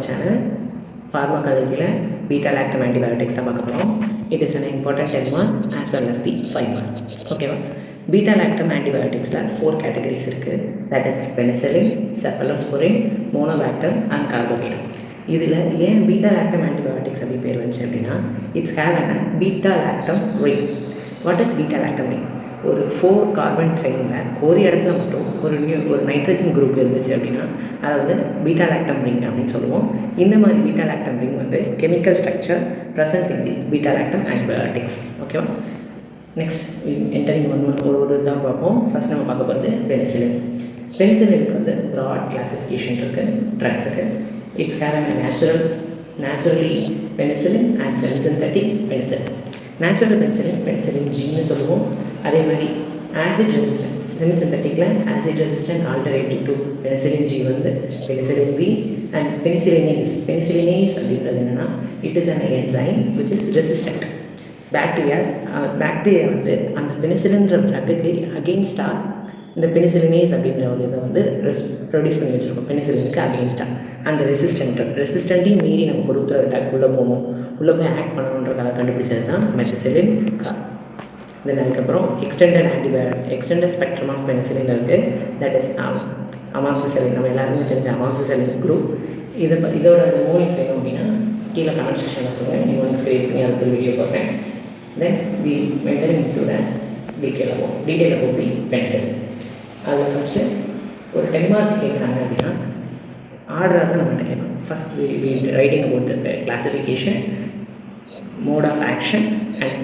our channel. Pharmacology beta-lactam antibiotics it is an important 10 mark as well as the 5 mark. Okay, beta-lactam antibiotics 4 categories that is penicillin, cephalosporin, monobactam and carbapenem. இதில் ஏன் beta-lactam antibiotics அப்படி பேர் வந்துச்சு அப்படின்னா it's have an beta-lactam ring. What is beta-lactam ring? ஒரு 4 carbon செயினில் ஒரு இடத்துல மட்டும் ஒரு நைட்ரஜன் குரூப் இருந்துச்சு அப்படின்னா அதை வந்து beta-lactam ring அப்படின்னு சொல்லுவோம். இந்த மாதிரி beta-lactam ring வந்து chemical structure present in the beta-lactam antibiotics. ஓகேவா? நெக்ஸ்ட் என்டரிங் ஒரு இதாக பார்ப்போம். ஃபஸ்ட் நம்ம பார்க்க போகிறது பெனிசிலின். பெனிசிலினுக்கு வந்து ப்ராட் கிளாசிஃபிகேஷன் இருக்குது ட்ரக்ஸுக்கு. It's having a naturally penicillin and semi-synthetic penicillin. Natural penicillin G னு சொல்லுவோம். அதே மாதிரி acid resistant semi-syntheticல acid resistant alternative to penicillin G வந்து penicillin V and penicillinase அப்படின்றது என்னன்னா it is an enzyme which is resistant. Bacteria வந்து அந்த பெனிசிலின்ற ட்ரக்குக்கு அகெயின்ஸ்டாக இந்த பெனிசிலினேஸ் அப்படின்ற ஒரு இதை வந்து ப்ரொடியூஸ் பண்ணி வச்சுருக்கோம் பெனிசிலினுக்கு அகெயின்ஸ்டாக. அந்த ரெசிஸ்டண்ட்டையும் மீறி நம்ம கொடுக்குற ட்ரக் உள்ளே போய் ஆக்ட் பண்ணணுன்றதாக கண்டுபிடிச்சது தான் மெத்திசிலின். தென் அதுக்கப்புறம் எக்ஸ்டெண்டட் ஸ்பெக்ட்ரம் ஆஃப் பெனிசிலின் இருக்குது. That is amoxicillin. நம்ம எல்லாருமே தெரிஞ்ச அமாக்சிசிலின் குரூப். இதோட நிமோனிக்ஸ் வேணும் அப்படின்னா கீழே கமெண்ட் செக்ஷனில் சொல்லுவேன். நிமோனிக்ஸ் கிரியேட் பண்ணி அதுக்கு ஒரு வீடியோ போடுறேன். Then we mentoring to the detail about the penicillin. அதில் ஃபஸ்ட்டு ஒரு 10 மார்க் கேட்குறாங்க அப்படின்னா ஆர்டராக தான் நம்ம கேட்கணும். First writing about the classification, mode of action and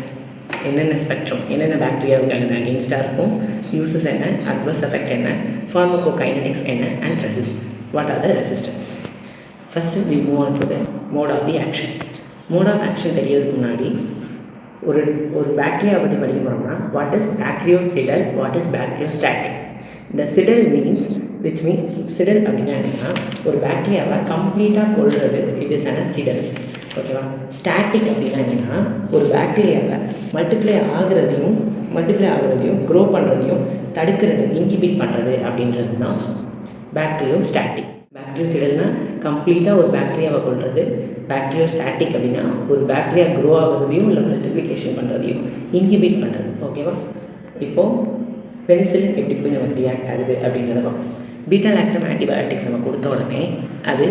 என்னென்ன ஸ்பெக்ட்ரம், என்னென்ன பாக்டீரியாவுக்கு அது அகெயின்ஸ்டாக இருக்கும், யூசஸ் என்ன, அட்வர்ஸ் எஃபெக்ட் என்ன, ஃபார்மகோகைனடிக்ஸ் என்ன and what are the resistance. First we move on to the mode of the action. Mode of action தெரியறதுக்கு முன்னாடி ஒரு பாக்டீரியா பற்றி படிக்க போகிறோம்னா what is bactericidal, what is bacteriostatic. இந்த சிடல் சிடல் அப்படின்னா என்னன்னா ஒரு பாக்டீரியாவை கம்ப்ளீட்டாக கொள்வது இட் இஸ் அன் சிடல். ஓகேவா? ஸ்டாட்டிக் அப்படின்னா என்னென்னா ஒரு பாக்டீரியாவை மல்டிப்ளை ஆகுறதையும் க்ரோ பண்ணுறதையும் தடுக்கிறது, இன்ஹிபிட் பண்ணுறது அப்படின்றது தான் பாக்டீரியோஸ்டாட்டிக். பாக்டீரியோசிடல்னால் கம்ப்ளீட்டாக ஒரு பாக்டீரியாவை கொள்வது. பாக்டீரியோஸ்டாட்டிக் அப்படின்னா ஒரு பாக்டீரியா க்ரோ ஆகுறதையும் இல்லை மல்டிப்ளிகேஷன் பண்ணுறதையும் இன்ஹிபிட் பண்ணுறது. ஓகேவா? இப்போது பெனிசிலின் எப்படி போய் நமக்கு ரியாக்ட் ஆகுது அப்படின்றத பார்ப்போம். பீட்டா-லாக்டம் ஆன்டிபயோட்டிக்ஸ் நம்ம கொடுத்த உடனே அது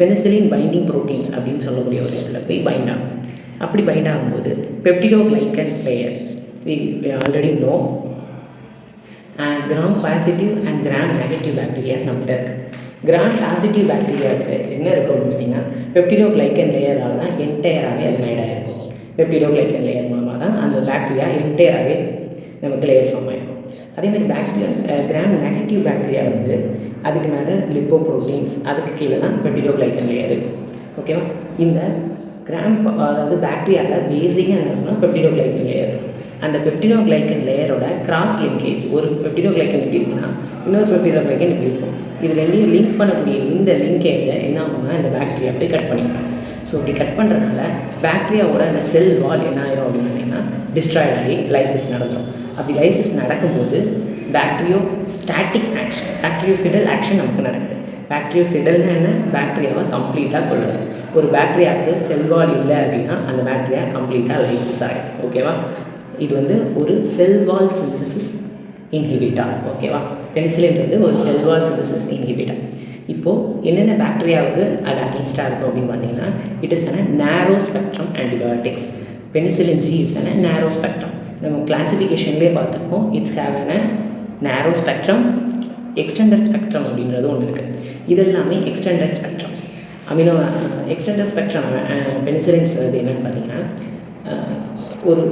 பெனிசிலின் பைண்டிங் ப்ரோட்டீன்ஸ் அப்படின்னு சொல்லக்கூடிய ஒரு இதில் போய் பைண்ட் ஆகும். அப்படி பைண்ட் ஆகும்போது peptidoglycan layer already no gram positive and gram negative bacterias நம்மகிட்ட இருக்குது. கிராம் பாசிட்டிவ் பாக்டீரியாவுக்கு என்ன இருக்கும் அப்படின்னு பார்த்தீங்கன்னா பெப்டிடோகிளைக்கன் லேயரால் தான் என்டையராகவே அது மேட் ஆகிருக்கும். பெப்டிடோகிளைக்கன் லேயர் மூலமாக தான் அந்த பாக்டீரியா என்டையராகவே நமக்கு லேயர் ஃபார்ம் ஆகிருக்கும். அதே மாதிரி கிராம் நெகட்டிவ் பாக்டீரியா வந்து அதுக்கு மேலே லிப்போ ப்ரோட்டீன்ஸ், அதுக்கு கீழே தான் பெப்டிடோகிளைக்கன் லேயர் இருக்கும். ஓகேவா? இந்த அதாவது பாக்டீரியாவில் பேசிக்காக என்ன இருக்குன்னா பெப்டிடோகிளைக்கன் லேயர் இருக்கும். அந்த பெப்டிடோகிளைக்கன் லேயரோட கிராஸ் லிங்கேஜ், ஒரு பெப்டிடோகிளைக்கன் எப்படி இருக்குன்னா இன்னொரு பெப்டிடோகிளைக்கன் எப்படி இருக்கும், இது ரெண்டையும் லிங்க் பண்ணக்கூடிய இந்த லிங்கேஜை என்ன ஆகும்னா இந்த பாக்டீரியா போய் கட் பண்ணிக்கும். ஸோ இப்படி கட் பண்ணுறதுனால பாக்டீரியாவோட அந்த செல் வால் என்ன ஆயிரும் அப்படின்னா டிஸ்ட்ராய்ட் ஆகி லைசிஸ் நடந்துடும். அப்படி லைசிஸ் நடக்கும்போது பாக்டீரியோஸ்டாட்டிக் ஆக்ஷன், பாக்டீரியோசிடல் ஆக்ஷன் நமக்கு நடக்குது. பாக்டீரியோசிடல்னா என்ன? பாக்டீரியாவை கம்ப்ளீட்டாக கொள்வது. ஒரு பாக்டீரியாவுக்கு செல் வால் இல்லை அப்படின்னா அந்த பாக்டீரியா கம்ப்ளீட்டாக லைசிஸ் ஆகிடும். ஓகேவா? இது வந்து ஒரு செல் வால் சிந்தசிஸ் இன்ஹிபிட்டார். ஓகேவா? பெனிசிலின்றது ஒரு செல் வால் சிந்தசிஸ் இன்ஹிபிட்டார். இப்போது என்னென்ன பாக்டீரியாவுக்கு அது அகெயின்ஸ்டாக இருக்கும் அப்படின்னு பார்த்தீங்கன்னா இட் இஸ் அன் நேரோ spectrum antibiotics. Penicillin G is an நேரோ ஸ்பெக்ட்ரம். நம்ம கிளாசிஃபிகேஷன்லேயே பார்த்துருக்கோம். இட்ஸ் ஹேவ் அன் நேரோ ஸ்பெக்ட்ரம், எக்ஸ்டெண்டட் ஸ்பெக்ட்ரம் அப்படின்றது ஒன்று இருக்குது. இது எல்லாமே எக்ஸ்டெண்டட் ஸ்பெக்ட்ரம்ஸ். எக்ஸ்டெண்டட் ஸ்பெக்ட்ரம் பெனிசிலின்ஸ் வருது என்னென்னு பார்த்தீங்கன்னா ஒரு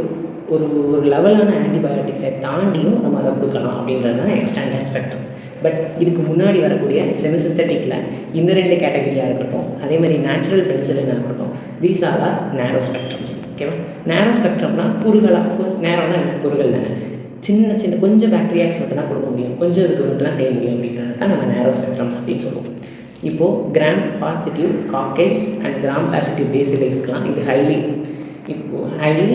ஒரு லெவலான ஆன்டிபயோட்டிக்ஸை தாண்டியும் நம்ம அதை கொடுக்கலாம் அப்படின்றது தான் எக்ஸ்டெண்டட் ஸ்பெக்ட்ரம். பட் இதுக்கு முன்னாடி வரக்கூடிய செமிசிந்தட்டிக்கில் இந்த 2 கேட்டகரியாக இருக்கட்டும், அதே மாதிரி நேச்சுரல் பெனிசிலினாக இருக்கட்டும், தீஸ் ஆர் நேரோ ஸ்பெக்ட்ரம்ஸ். ஓகேவா? நேரோ ஸ்பெக்ட்ரம்னா குறுகலாக, நேரோனா குறுகள் தானே, சின்ன கொஞ்சம் பாக்டீரியாஸ் மட்டும் தான் கொடுக்க முடியும், கொஞ்சம் இதுக்கு மட்டும் தான் செய்ய முடியும் அப்படின்றது தான் நம்ம நேரோ ஸ்பெக்ட்ரம்ஸ் அப்படின்னு சொல்லுவோம். இப்போது gram positive cocci and gram positive பேசிலைஸ்க்கெலாம் இது ஹைலி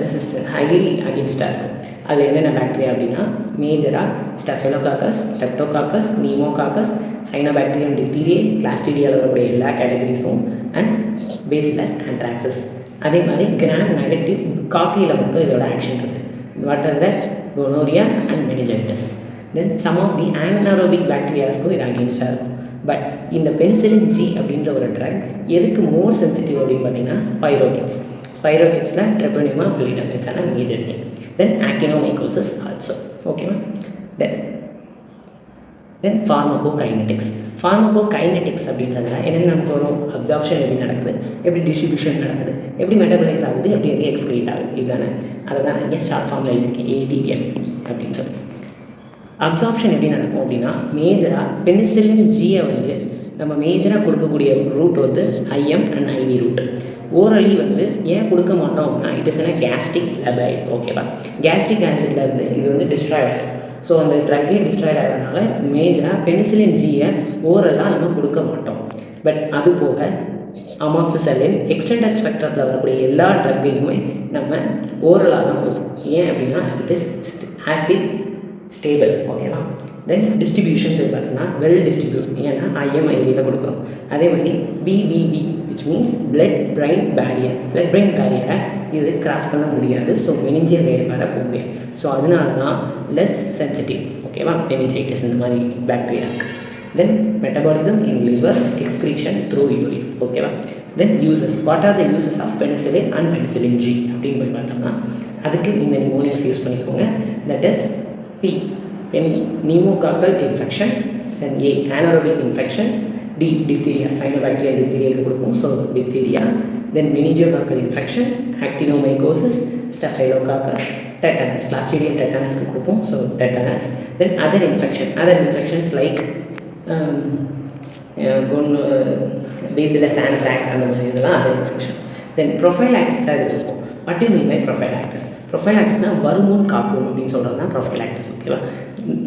ரெசிஸ்டன்ட், ஹைலி அகென்ஸ்டாக இருக்கும். அதில் என்னென்ன பாக்டீரியா அப்படின்னா மேஜராக ஸ்டெஃபலோகாக்கஸ், ஸ்ட்ரெப்டோகாக்கஸ், நிமோகாக்கஸ், சைனோபாக்டீரியம், டிப்தீரியா, கிளாஸ்ட்ரிடியாவில் வரக்கூடிய எல்லா கேட்டகரிஸும் அண்ட் பேசிலஸ் ஆந்த்ராக்சஸ். அதே மாதிரி கிராம் நெகட்டிவ் காக்கியில் மட்டும் இதோட ஆக்ஷன் இருக்குது. What are the gonorrhoea and meningitis. Then some of the anaerobic பாக்டீரியாஸ்க்கும் இது அகென்ஸ்டாக இருக்கும். பட் இந்த பெனிசிலின் ஜி அப்படின்ற ஒரு ட்ரக் எதுக்கு மோர் சென்சிட்டிவ் அப்படின்னு பார்த்தீங்கன்னா ஸ்பைரோகிட்ஸ். ஸ்பைரோகிட்ஸில் Treponema pallidum it's an major thing. Then actinomycosis also. ஓகேவா. தென் ஃபார்மகோகைனெட்டிக்ஸ். ஃபார்மகோகைனெட்டிக்ஸ் அப்படின்றதுல என்னென்ன நமக்கு வரும்? அப்சார்ப்ஷன் எப்படி நடக்குது, எப்படி டிஸ்ட்ரிபியூஷன் நடக்குது, எப்படி மெட்டபலைஸ் ஆகுது, எப்படி எது எக்ஸ்கிரீட் ஆகுது, இதுதானே. அதை தான் நான் இங்கே ஷார்ட் ஃபார்மில் எழுதியிருக்கேன் ADM அப்படின்னு சொல்லி. அப்சார்ப்ஷன் எப்படி நடக்கும் அப்படின்னா மேஜராக பெனிசிலின் ஜியை வந்து நம்ம மேஜராக கொடுக்கக்கூடிய ரூட் வந்து IM அண்ட் IV ரூட். ஓரளி வந்து ஏன் கொடுக்க மாட்டோம் அப்படின்னா இட் இஸ் என்ன கேஸ்ட்ரிக் லெபைல். ஓகேவா. கேஸ்ட்ரிக் ஆசிட்லேருந்து இது வந்து டிஸ்ட்ராய் ஆகும். ஸோ அந்த ட்ரக்கே டிஸ்ட்ராய்ட் ஆகிறதுனால மேஜராக பெனிசிலின் ஜியை ஓரலாக நம்ம கொடுக்க மாட்டோம். பட் அது போக அமாக்சிசிலின் எக்ஸ்டெண்டட் ஸ்பெக்ட்ரத்தில் வரக்கூடிய எல்லா ட்ரக்கையுமே நம்ம ஓரலாக தான் கொடுப்போம். ஏன் அப்படின்னா இட் இஸ் ஆசிட் ஸ்டேபிள். ஓகேவா. தென் டிஸ்ட்ரிபியூஷன் பார்த்தீங்கன்னா வெல் டிஸ்ட்ரிபியூட். ஏன்னா IM/IVயில் கொடுக்குறோம். அதே மாதிரி BBB which means blood brain barrier. Blood brain பேரியரை இது கிராஸ் பண்ண முடியாது. ஸோ மெனிஞ்சியல் லேயர் வர போக முடியாது. ஸோ அதனால தான் லெஸ் சென்சிட்டிவ். ஓகேவா. மெனிஞ்சைட்டிஸ் இந்த மாதிரி பாக்டீரியாஸ்க்கு. Then metabolism in liver, excretion through urine. ஓகேவா. Then uses. What are the uses of penicillin and penicillin G அப்படின்னு போய் பார்த்தோம்னா அதுக்கு இந்த நிமோனிக்ஸ் யூஸ் பண்ணிக்கோங்க. That is P pneumococcal infection, then A anaerobic infections, D diphtheria, cyanobacteria diphtheria கொடுப்போம். So diphtheria, then meningococcal infections, actinomycosis, staphylococcus, tetanus, clostridium tetanus கொடுப்போம். So tetanus, then other infections like bacillus anthrax அந்த மாதிரி இதெல்லாம் other infections. Then prophylactics இருக்கும். What do you mean by prophylaxis? ப்ரொஃபைலாக்டிஸ்னால் வருமுன் காக்கும் அப்படின்னு சொல்கிறது தான் ப்ரொஃபைலாக்டிஸ். ஓகேவா.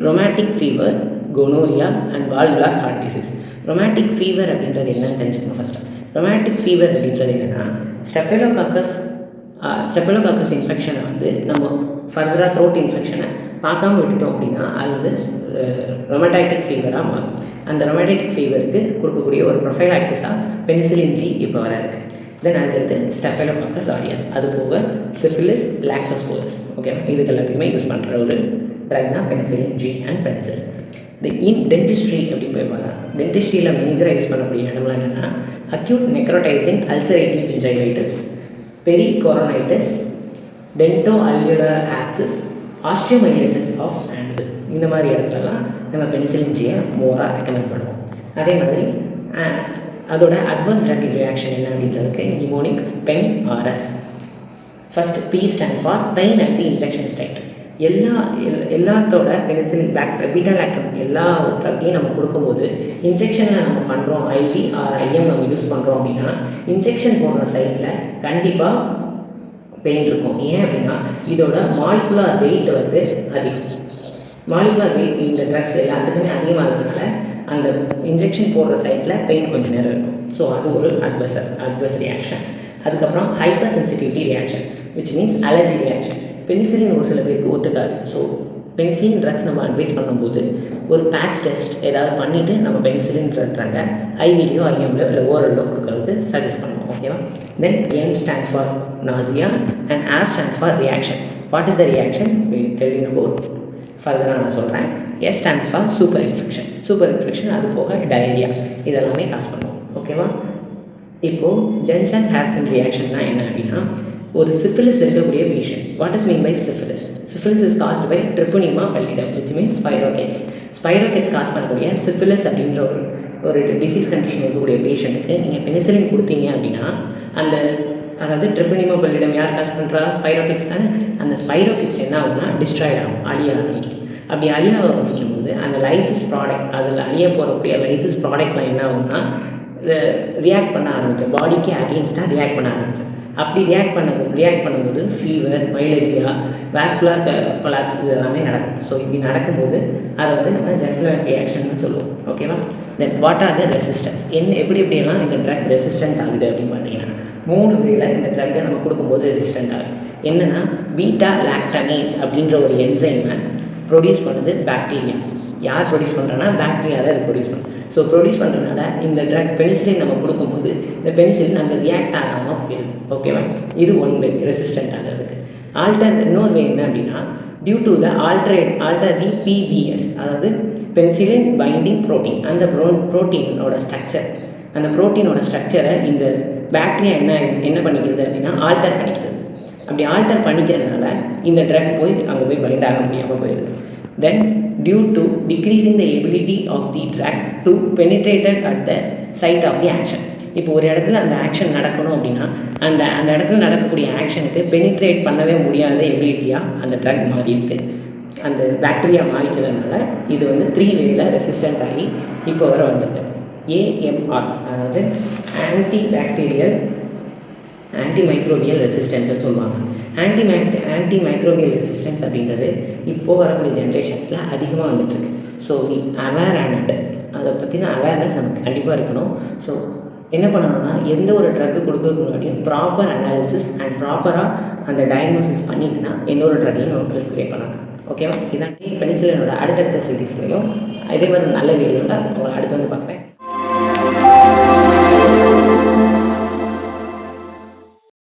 Rheumatic fever, gonorrhoea and valvular heart disease. Rheumatic fever அப்படின்றது என்னன்னு தெரிஞ்சுக்கணும் ஃபஸ்ட்டு. ரொமேட்டிக் ஃபீவர் அப்படின்றது என்னென்னா ஸ்டெஃபலோகாக்கஸ் இன்ஃபெக்ஷனை வந்து நம்ம ஃபர்தராக த்ரோட் இன்ஃபெக்ஷனை பார்க்காம விட்டுட்டோம் அப்படின்னா அது வந்து ரொமேட்டிக் ஃபீவராக மாறும். அந்த ரொமேட்டிக் ஃபீவருக்கு கொடுக்கக்கூடிய ஒரு ப்ரொஃபைலாக்டிஸாக பெனிசிலின் ஜி இப்போ வர இருக்குது. தென் அதுக்கடுத்து ஸ்டெஃபலோகாக்கஸ் ஆரியஸ். அது போக சிஃபிலிஸ், லாக்டோஸ்போரஸ். ஓகே. இதுக்கு எல்லாத்துக்குமே யூஸ் பண்ணுற ஒரு ட்ரக் தான் penicillin G and penicillin. In dentistry அப்படி போய் பார்த்தா டென்டிஸ்ட்ரியில் மேஜராக யூஸ் பண்ணக்கூடிய இடம்லாம் என்னென்னா acute necrotising ulcerative gingivitis, pericoronitis, dento alveolar abscess, osteomyelitis of hand. இந்த மாதிரி இடத்துலலாம் நம்ம பெனிசிலின் ஜியை மோராக ரெக்கமெண்ட் பண்ணுவோம். அதே மாதிரி அதோட அட்வர்ஸ் ட்ரக் ரியாக்ஷன் என்ன அப்படின்றதுக்கு mnemonics, pen, RS. First P stand for pain at the injection site. எல்லாத்தோட பெனிசிலின் பீட்டா லாக்டம் எல்லா ட்ரக்கையும் நம்ம கொடுக்கும்போது இன்ஜெக்ஷனில் நம்ம பண்ணுறோம் IV or IM நம்ம யூஸ் பண்ணுறோம் அப்படின்னா இன்ஜெக்ஷன் போடுற சைட்டில் கண்டிப்பாக பெயின் இருக்கும். ஏன் அப்படின்னா இதோட மாலிகுலர் வெயிட் வந்து அதிகம். மாலிகுலர் வெயிட் இந்த ட்ரக்ஸ் எல்லாத்துக்குமே அதிகமாக இருக்கிறதுனால அந்த இன்ஜெக்ஷன் போடுற சைட்டில் பெயின் கொஞ்சம் நேரம் இருக்கும். ஸோ அது ஒரு அட்வர்ஸ் ரியாக்ஷன். அதுக்கப்புறம் hyper sensitivity reaction which means allergy reaction. Penicillin ஒரு சில பேருக்கு ஒத்துக்காது. ஸோ பெனிசிலின் ட்ரக்ஸ் நம்ம அட்வைஸ் பண்ணும்போது ஒரு பேட்ச் டெஸ்ட் ஏதாவது பண்ணிவிட்டு நம்ம பெனிசிலின் ட்ரக்கை IVலையோ IMலையோ இல்லை ஓரலோ கொடுக்கறதுக்கு சஜஸ்ட் பண்ணுவோம். ஓகேவா. தென் N stand for nausea and R stand for reaction. What is the reaction telling about ஃபர்தராக நான் சொல்கிறேன். S stands for super infection. அது போக டயரியா இதெல்லாமே காஸ் பண்ணுவோம். ஓகேவா. இப்போது ஜென்சன் ஹேர்பின் ரியாக்ஷன்னா என்ன அப்படின்னா ஒரு சிஃபிலிஸ் இருக்கக்கூடிய patient. What is mean by syphilis? Syphilis is caused by Treponema pallidum which means spirochetes cause பண்ணக்கூடிய சிஃபிலிஸ் அப்படின்ற ஒரு டிசீஸ் கண்டிஷன் இருக்கக்கூடிய பேஷண்ட்டுக்கு நீங்கள் பெனிசிலின் கொடுத்தீங்க அப்படின்னா அதாவது ட்ரிபோனிமா பல்லிடம் யார் காஸ் பண்ணுறா? ஸ்பைரோகேட்ஸ் தானே. அந்த ஸ்பைரோகேட்ஸ் என்ன ஆகுதுன்னா டிஸ்ட்ராய்ட் ஆகும், அழிய ஆரம்பிக்கும். அப்படி அழிய ஆரம்பிக்கும்போது அந்த லைசிஸ் ப்ராடக்ட் அதில் அழிய போகக்கூடிய லைசிஸ் ப்ராடக்ட்லாம் என்ன ஆகும்னா ரியாக்ட் பண்ண ஆரம்பிக்கும், பாடிக்கு அகெயின்ஸ்டாக ரியாக்ட் பண்ண ஆரம்பிக்கும். அப்படி ரியாக்ட் பண்ணும்போது ஃபீவர், மைலேஜியா, வாஸ்குலர் கொலாப்ஸ் இது எல்லாமே நடக்கும். ஸோ இப்படி நடக்கும்போது அதை வந்து நம்ம ஜென்ரல் ரியாக்ஷன் சொல்லுவோம். ஓகேவா. Then what are the resistance? எப்படியெல்லாம் இந்த ட்ரக் ரெசிஸ்டன்ட் ஆகுது அப்படின்னு பார்த்தீங்கன்னா 3 வேல இந்த ட்ரக்கை நம்ம கொடுக்கும்போது ரெசிஸ்டண்ட் ஆகும். என்னென்னா பீட்டா லாக்டமேஸ் அப்படின்ற ஒரு என்சைமை ப்ரொடியூஸ் பண்ணுது பாக்டீரியா. யார் ப்ரொடியூஸ் பண்ணுறோன்னா பாக்டீரியா தான் அது ப்ரொடியூஸ் பண்ணும். ஸோ ப்ரொடியூஸ் பண்ணுறதுனால இந்த ட்ரக் பெனிசிலின் நம்ம கொடுக்கும்போது இந்த பெனிசிலின் அங்கே ரியாக்ட் ஆகாமல் போயிடுது. ஓகேவா? இது ஒன் வே ரெசிஸ்டண்ட் ஆகிறதுக்கு. இன்னொரு வே என்ன அப்படின்னா due to the alter the PBS, அதாவது பென்சிலின் பைண்டிங் ப்ரோட்டீன். அந்த ப்ரோட்டீனோட ஸ்ட்ரக்சரை இந்த பாக்டீரியா என்ன பண்ணிக்கிறது அப்படின்னா ஆல்டர் பண்ணிக்கிறது. அப்படி ஆல்டர் பண்ணிக்கிறதுனால இந்த ட்ரக் அங்கே போய் பைண்ட் ஆக முடியாமல் போயிடுது. Then due to decreasing the ability of the drug to penetrated at the site of the action. இப்போ ஒரு இடத்துல அந்த ஆக்ஷன் நடக்கணும் அப்படின்னா அந்த இடத்துல நடக்கக்கூடிய ஆக்ஷனுக்கு பெனிட்ரேட் பண்ணவே முடியாத எபிலிட்டியாக அந்த ட்ரக் மாறி இருக்குது. அந்த பாக்டீரியா மாறிக்கிறதுனால இது 3 வேல ரெசிஸ்டண்ட் ஆகி இப்போ வர வந்திருக்கு. AMR, அதாவது ஆன்டி மைக்ரோபியல் ரெசிஸ்டன்ட்னு சொல்லுவாங்க. ஆன்டி மைக்ரோபியல் ரெசிஸ்டன்ஸ் அப்படின்றது இப்போது வரக்கூடிய ஜென்ரேஷன்ஸில் அதிகமாக வந்துட்டுருக்கு. ஸோ அவேர் ஆனட் அதை பற்றின அவேர்னஸ் நமக்கு கண்டிப்பாக இருக்கணும். ஸோ என்ன பண்ணணும்னா எந்த ஒரு ட்ரக்கு கொடுக்கறதுக்கு முன்னாடியும் ப்ராப்பர் அனாலிசிஸ் அண்ட் ப்ராப்பராக அந்த டயக்னோசிஸ் பண்ணிட்டு தான் எந்த ஒரு ட்ரக்கையும் நம்ம ப்ரிஸ்கிரைப் பண்ணணும். ஓகேவா? இதான் பெனிசிலினோட அடுத்தடுத்த சீரீஸ்லையும் இதே மாதிரி நல்ல வீடியோவில் உங்களை அடுத்து பார்க்குறேன்.